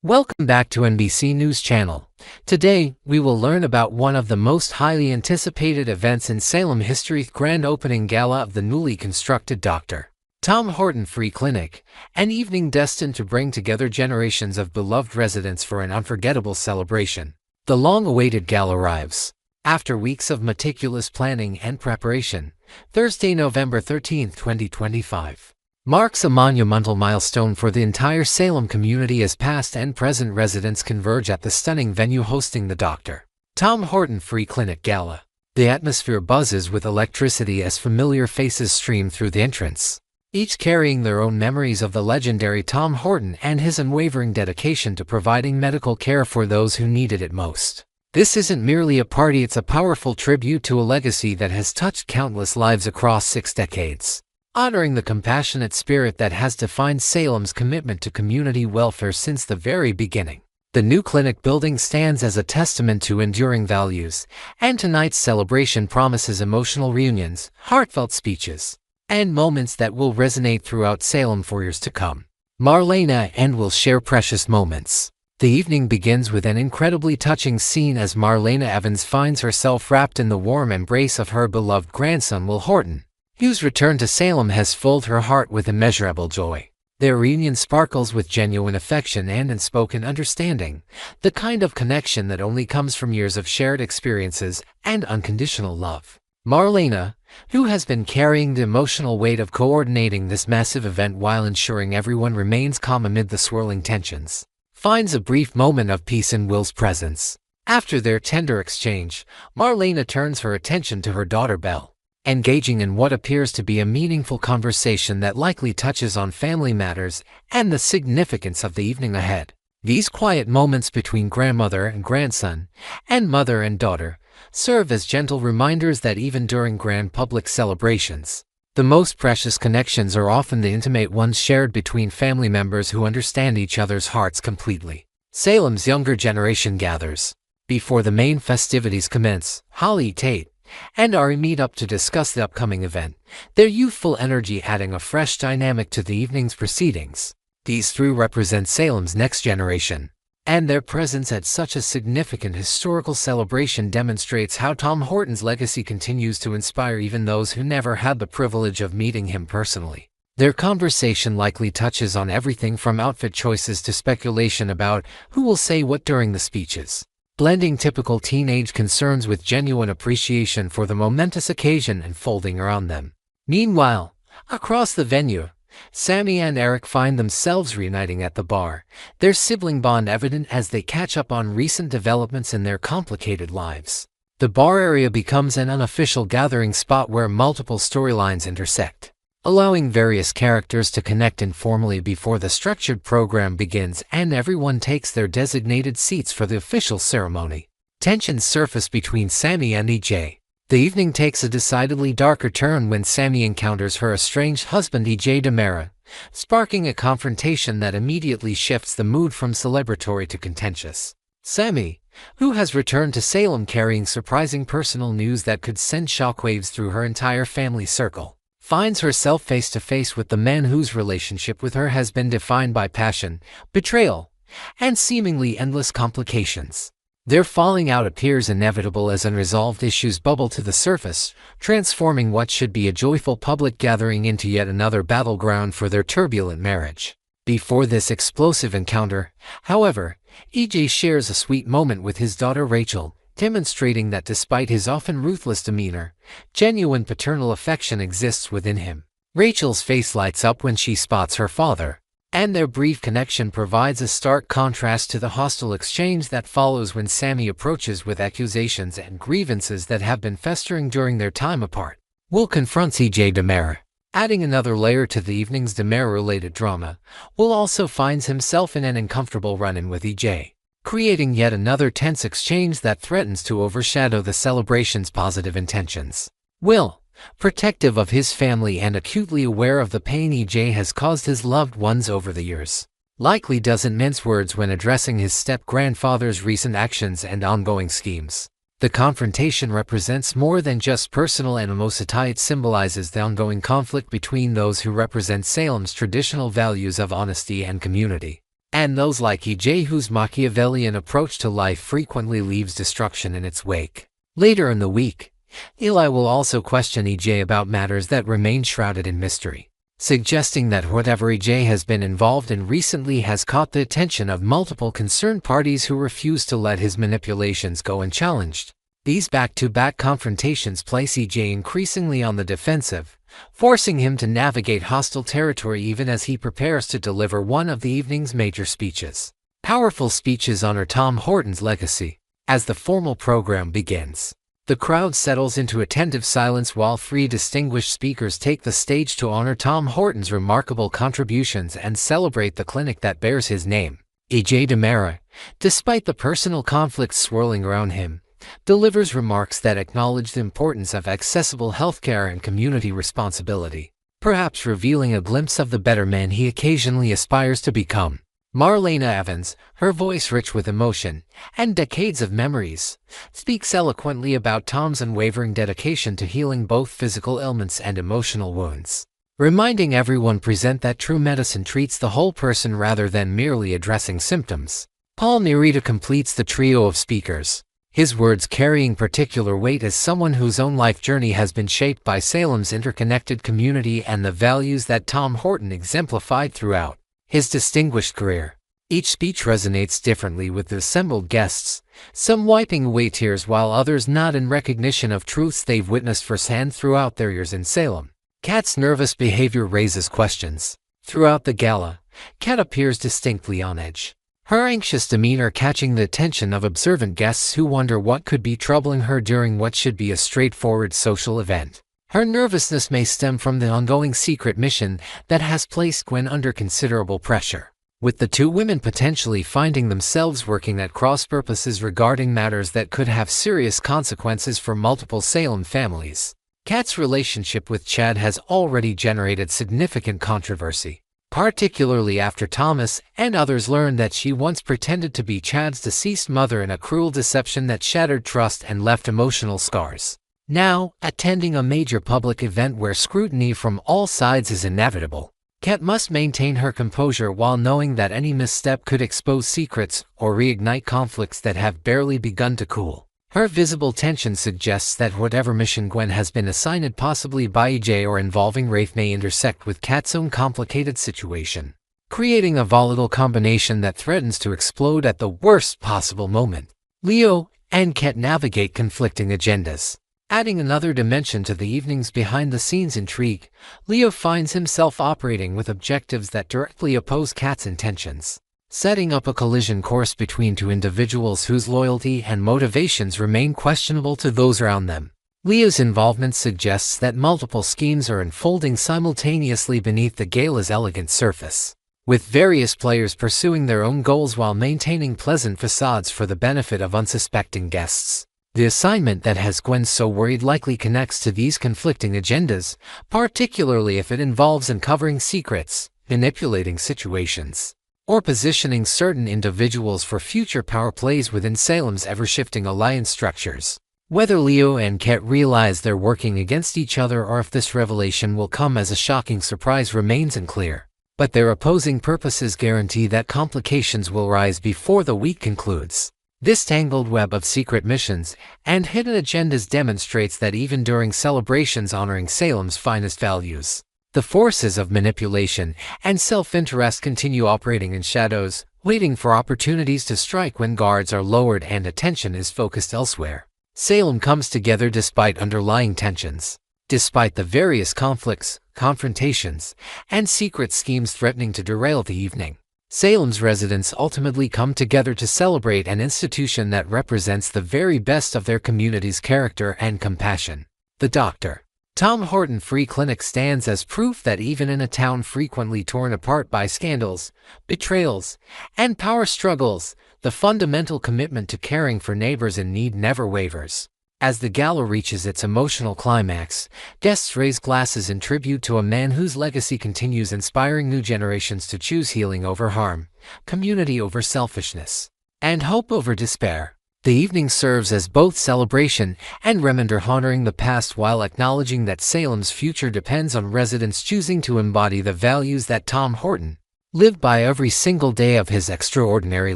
Welcome back to NBC News Channel. Today, we will learn about one of the most highly anticipated events in Salem history, the grand opening gala of the newly constructed Dr. Tom Horton Free Clinic, an evening destined to bring together generations of beloved residents for an unforgettable celebration. The long-awaited gala arrives. After weeks of meticulous planning and preparation, Thursday, November 13, 2025. Marks a monumental milestone for the entire Salem community as past and present residents converge at the stunning venue hosting the Dr. Tom Horton Free Clinic Gala. The atmosphere buzzes with electricity as familiar faces stream through the entrance, each carrying their own memories of the legendary Tom Horton and his unwavering dedication to providing medical care for those who needed it most. This isn't merely a party, it's a powerful tribute to a legacy that has touched countless lives across 6 decades. Honoring the compassionate spirit that has defined Salem's commitment to community welfare since the very beginning. The new clinic building stands as a testament to enduring values, and tonight's celebration promises emotional reunions, heartfelt speeches, and moments that will resonate throughout Salem for years to come. Marlena and will share precious moments. The evening begins with an incredibly touching scene as Marlena Evans finds herself wrapped in the warm embrace of her beloved grandson Will Horton, whose return to Salem has filled her heart with immeasurable joy. Their reunion sparkles with genuine affection and unspoken understanding, the kind of connection that only comes from years of shared experiences and unconditional love. Marlena, who has been carrying the emotional weight of coordinating this massive event while ensuring everyone remains calm amid the swirling tensions, finds a brief moment of peace in Will's presence. After their tender exchange, Marlena turns her attention to her daughter Belle, engaging in what appears to be a meaningful conversation that likely touches on family matters and the significance of the evening ahead. These quiet moments between grandmother and grandson, and mother and daughter, serve as gentle reminders that even during grand public celebrations, the most precious connections are often the intimate ones shared between family members who understand each other's hearts completely. Salem's younger generation gathers. Before the main festivities commence, Holly, Tate, and Ari meet up to discuss the upcoming event, their youthful energy adding a fresh dynamic to the evening's proceedings. These three represent Salem's next generation, and their presence at such a significant historical celebration demonstrates how Tom Horton's legacy continues to inspire even those who never had the privilege of meeting him personally. Their conversation likely touches on everything from outfit choices to speculation about who will say what during the speeches, blending typical teenage concerns with genuine appreciation for the momentous occasion unfolding around them. Meanwhile, across the venue, Sammy and Eric find themselves reuniting at the bar, their sibling bond evident as they catch up on recent developments in their complicated lives. The bar area becomes an unofficial gathering spot where multiple storylines intersect, allowing various characters to connect informally before the structured program begins and everyone takes their designated seats for the official ceremony. Tensions surface between Sammy and EJ. The evening takes a decidedly darker turn when Sammy encounters her estranged husband EJ DeMera, sparking a confrontation that immediately shifts the mood from celebratory to contentious. Sammy, who has returned to Salem carrying surprising personal news that could send shockwaves through her entire family circle, finds herself face-to-face with the man whose relationship with her has been defined by passion, betrayal, and seemingly endless complications. Their falling out appears inevitable as unresolved issues bubble to the surface, transforming what should be a joyful public gathering into yet another battleground for their turbulent marriage. Before this explosive encounter, however, EJ shares a sweet moment with his daughter Rachel, demonstrating that despite his often ruthless demeanor, genuine paternal affection exists within him. Rachel's face lights up when she spots her father, and their brief connection provides a stark contrast to the hostile exchange that follows when Sammy approaches with accusations and grievances that have been festering during their time apart. Will confronts EJ DeMera, adding another layer to the evening's DeMera-related drama. Will also finds himself in an uncomfortable run-in with EJ, creating yet another tense exchange that threatens to overshadow the celebration's positive intentions. Will, protective of his family and acutely aware of the pain EJ has caused his loved ones over the years, likely doesn't mince words when addressing his step-grandfather's recent actions and ongoing schemes. The confrontation represents more than just personal animosity. It symbolizes the ongoing conflict between those who represent Salem's traditional values of honesty and community. and those like EJ whose Machiavellian approach to life frequently leaves destruction in its wake. Later in the week, Eli will also question EJ about matters that remain shrouded in mystery, suggesting that whatever EJ has been involved in recently has caught the attention of multiple concerned parties who refuse to let his manipulations go unchallenged. These back-to-back confrontations place EJ increasingly on the defensive, forcing him to navigate hostile territory even as he prepares to deliver one of the evening's major speeches. Powerful speeches honor Tom Horton's legacy. As the formal program begins, the crowd settles into attentive silence while three distinguished speakers take the stage to honor Tom Horton's remarkable contributions and celebrate the clinic that bears his name. EJ Demera, despite the personal conflicts swirling around him, delivers remarks that acknowledge the importance of accessible healthcare and community responsibility, perhaps revealing a glimpse of the better man he occasionally aspires to become. Marlena Evans, her voice rich with emotion and decades of memories, speaks eloquently about Tom's unwavering dedication to healing both physical ailments and emotional wounds, reminding everyone present that true medicine treats the whole person rather than merely addressing symptoms. Paul Nerita completes the trio of speakers, his words carrying particular weight as someone whose own life journey has been shaped by Salem's interconnected community and the values that Tom Horton exemplified throughout his distinguished career. Each speech resonates differently with the assembled guests, some wiping away tears while others nod in recognition of truths they've witnessed firsthand throughout their years in Salem. Kat's nervous behavior raises questions. Throughout the gala, Kat appears distinctly on edge, her anxious demeanor catching the attention of observant guests who wonder what could be troubling her during what should be a straightforward social event. Her nervousness may stem from the ongoing secret mission that has placed Gwen under considerable pressure, with the two women potentially finding themselves working at cross purposes regarding matters that could have serious consequences for multiple Salem families. Kat's relationship with Chad has already generated significant controversy, particularly after Thomas and others learned that she once pretended to be Chad's deceased mother in a cruel deception that shattered trust and left emotional scars. Now, attending a major public event where scrutiny from all sides is inevitable, Kat must maintain her composure while knowing that any misstep could expose secrets or reignite conflicts that have barely begun to cool. Her visible tension suggests that whatever mission Gwen has been assigned, possibly by EJ or involving Rafe, may intersect with Kat's own complicated situation, creating a volatile combination that threatens to explode at the worst possible moment. Leo and Kat navigate conflicting agendas. Adding another dimension to the evening's behind-the-scenes intrigue, Leo finds himself operating with objectives that directly oppose Kat's intentions, setting up a collision course between two individuals whose loyalty and motivations remain questionable to those around them. Leo's involvement suggests that multiple schemes are unfolding simultaneously beneath the gala's elegant surface, with various players pursuing their own goals while maintaining pleasant facades for the benefit of unsuspecting guests. The assignment that has Gwen so worried likely connects to these conflicting agendas, particularly if it involves uncovering secrets, manipulating situations, or positioning certain individuals for future power plays within Salem's ever-shifting alliance structures. Whether Leo and Kat realize they're working against each other or if this revelation will come as a shocking surprise remains unclear, but their opposing purposes guarantee that complications will rise before the week concludes. This tangled web of secret missions and hidden agendas demonstrates that even during celebrations honoring Salem's finest values, the forces of manipulation and self-interest continue operating in shadows, waiting for opportunities to strike when guards are lowered and attention is focused elsewhere. Salem comes together despite underlying tensions, despite the various conflicts, confrontations, and secret schemes threatening to derail the evening. Salem's residents ultimately come together to celebrate an institution that represents the very best of their community's character and compassion. The Dr. Tom Horton Free Clinic stands as proof that even in a town frequently torn apart by scandals, betrayals, and power struggles, the fundamental commitment to caring for neighbors in need never wavers. As the gala reaches its emotional climax, guests raise glasses in tribute to a man whose legacy continues inspiring new generations to choose healing over harm, community over selfishness, and hope over despair. The evening serves as both celebration and reminder, honoring the past while acknowledging that Salem's future depends on residents choosing to embody the values that Tom Horton live by every single day of his extraordinary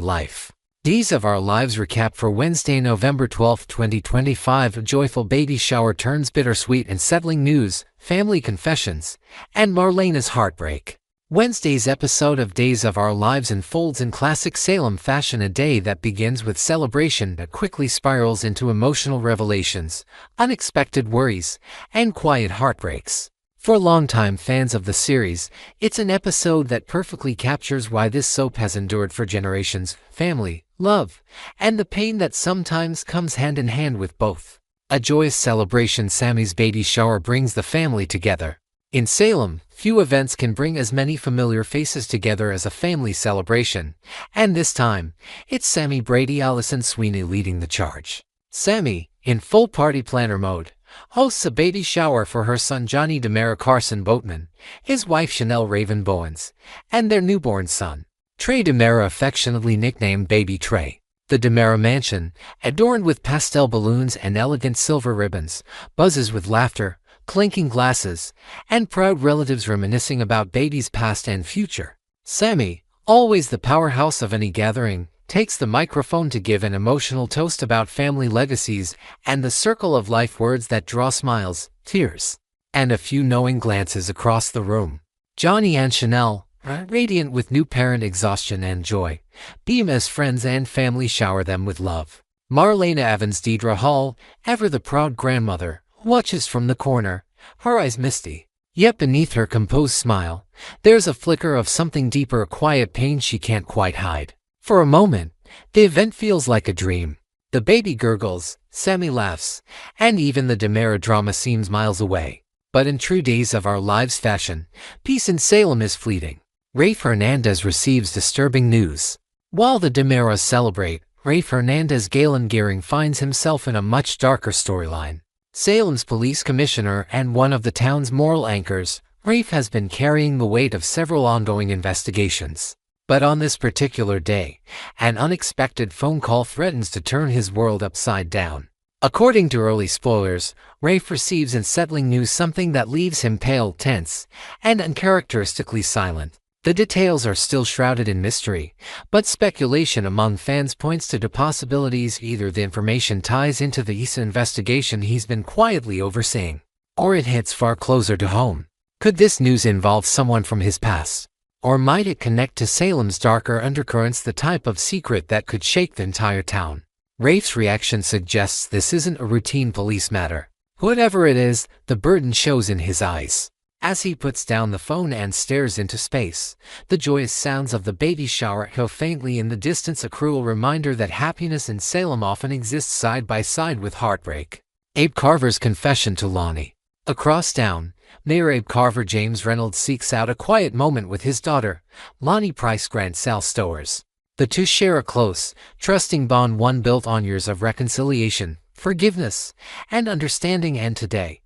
life. Days of Our Lives recap for Wednesday, November 12, 2025. A joyful baby shower turns bittersweet and settling news, family confessions, and Marlena's heartbreak. Wednesday's episode of Days of Our Lives unfolds in classic Salem fashion, a day that begins with celebration that quickly spirals into emotional revelations, unexpected worries, and quiet heartbreaks. For longtime fans of the series, it's an episode that perfectly captures why this soap has endured for generations: family, love, and the pain that sometimes comes hand in hand with both. A joyous celebration, Sammy's baby shower brings the family together. In Salem, few events can bring as many familiar faces together as a family celebration, and this time, it's Sammy Brady Allison Sweeney leading the charge. Sammy, in full party planner mode, hosts a baby shower for her son Johnny DeMera Carson Boatman, his wife Chanel Raven Bowens, and their newborn son, Trey DeMera, affectionately nicknamed Baby Trey. The DeMera mansion, adorned with pastel balloons and elegant silver ribbons, buzzes with laughter, clinking glasses, and proud relatives reminiscing about baby's past and future. Sammy, always the powerhouse of any gathering, takes the microphone to give an emotional toast about family legacies and the circle of life words that draw smiles, tears, and a few knowing glances across the room. Johnny and Chanel, radiant with new parent exhaustion and joy, beam as friends and family shower them with love. Marlena Evans Deidre Hall, ever the proud grandmother, watches from the corner, her eyes misty. Yet beneath her composed smile, there's a flicker of something deeper, a quiet pain she can't quite hide. For a moment, the event feels like a dream. The baby gurgles, Sammy laughs, and even the DeMera drama seems miles away. But in true Days of Our Lives fashion, peace in Salem is fleeting. Rafe Hernandez receives disturbing news. While the DeMeras celebrate, Rafe Hernandez Galen Gearing finds himself in a much darker storyline. Salem's police commissioner and one of the town's moral anchors, Rafe has been carrying the weight of several ongoing investigations. But on this particular day, an unexpected phone call threatens to turn his world upside down. According to early spoilers, Rafe receives unsettling news, something that leaves him pale, tense, and uncharacteristically silent. The details are still shrouded in mystery, but speculation among fans points to the possibilities: either the information ties into the ISA investigation he's been quietly overseeing, or it hits far closer to home. Could this news involve someone from his past? Or might it connect to Salem's darker undercurrents, the type of secret that could shake the entire town? Rafe's reaction suggests this isn't a routine police matter. Whatever it is, the burden shows in his eyes. As he puts down the phone and stares into space, the joyous sounds of the baby shower echo faintly in the distance, a cruel reminder that happiness in Salem often exists side by side with heartbreak. Abe Carver's confession to Lonnie. Across town, Mayor Abe Carver James Reynolds seeks out a quiet moment with his daughter, Lonnie Price Grant Sal Stowers. The two share a close, trusting bond, one built on years of reconciliation, forgiveness, and understanding, and today,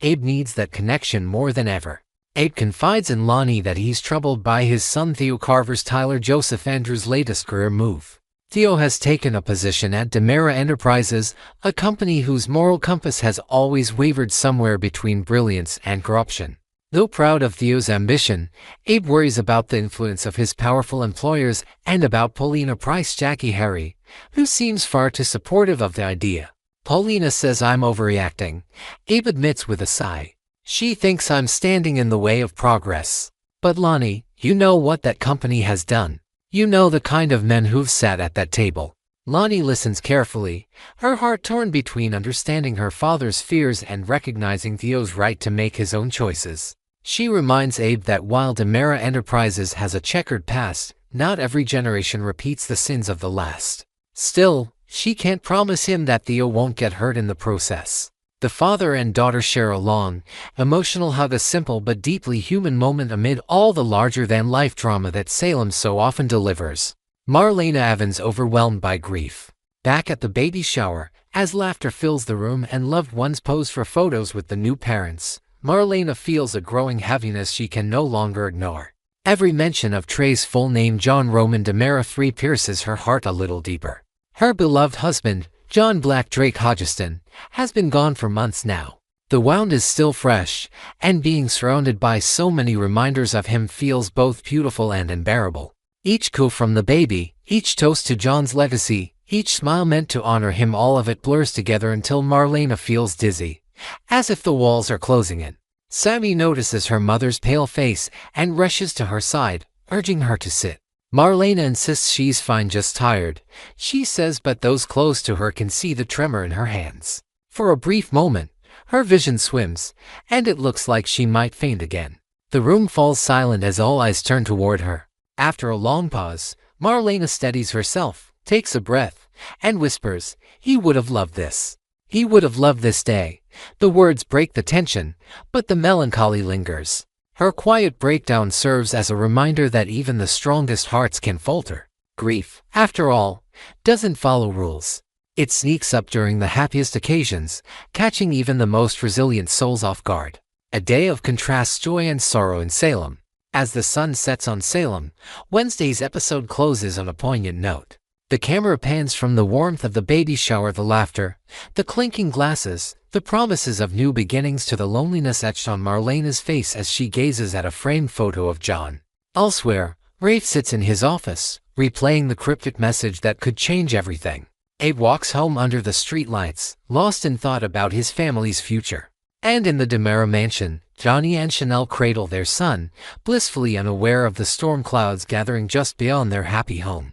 Abe needs that connection more than ever. Abe confides in Lonnie that he's troubled by his son Theo Carver's Tyler Joseph Andrews' latest career move. Theo has taken a position at DeMera Enterprises, a company whose moral compass has always wavered somewhere between brilliance and corruption. Though proud of Theo's ambition, Abe worries about the influence of his powerful employers and about Paulina Price Jackie Harry, who seems far too supportive of the idea. Paulina says, "I'm overreacting," Abe admits with a sigh. "She thinks I'm standing in the way of progress." "But Lonnie, you know what that company has done. You know the kind of men who've sat at that table." Lonnie listens carefully, her heart torn between understanding her father's fears and recognizing Theo's right to make his own choices. She reminds Abe that while DeMera Enterprises has a checkered past, not every generation repeats the sins of the last. Still, she can't promise him that Theo won't get hurt in the process. The father and daughter share a long, emotional hug, a simple but deeply human moment amid all the larger-than-life drama that Salem so often delivers. Marlena Evans overwhelmed by grief. Back at the baby shower, as laughter fills the room and loved ones pose for photos with the new parents, Marlena feels a growing heaviness she can no longer ignore. Every mention of Trey's full name, John Roman DeMera III, pierces her heart a little deeper. Her beloved husband, John Black Drake Hodgeston, has been gone for months now. The wound is still fresh, and being surrounded by so many reminders of him feels both beautiful and unbearable. Each coo from the baby, each toast to John's legacy, each smile meant to honor him, all of it blurs together until Marlena feels dizzy, as if the walls are closing in. Sammy notices her mother's pale face and rushes to her side, urging her to sit. Marlena insists she's fine, just tired, she says, but those close to her can see the tremor in her hands. For a brief moment, her vision swims, and it looks like she might faint again. The room falls silent as all eyes turn toward her. After a long pause, Marlena steadies herself, takes a breath, and whispers, "He would have loved this. He would have loved this day." The words break the tension, but the melancholy lingers. Her quiet breakdown serves as a reminder that even the strongest hearts can falter. Grief, after all, doesn't follow rules. It sneaks up during the happiest occasions, catching even the most resilient souls off guard. A day of contrasts, joy and sorrow in Salem. As the sun sets on Salem, Wednesday's episode closes on a poignant note. The camera pans from the warmth of the baby shower, the laughter, the clinking glasses, the promises of new beginnings, to the loneliness etched on Marlena's face as she gazes at a framed photo of John. Elsewhere, Rafe sits in his office, replaying the cryptic message that could change everything. Abe walks home under the streetlights, lost in thought about his family's future. And in the DeMera mansion, Johnny and Chanel cradle their son, blissfully unaware of the storm clouds gathering just beyond their happy home.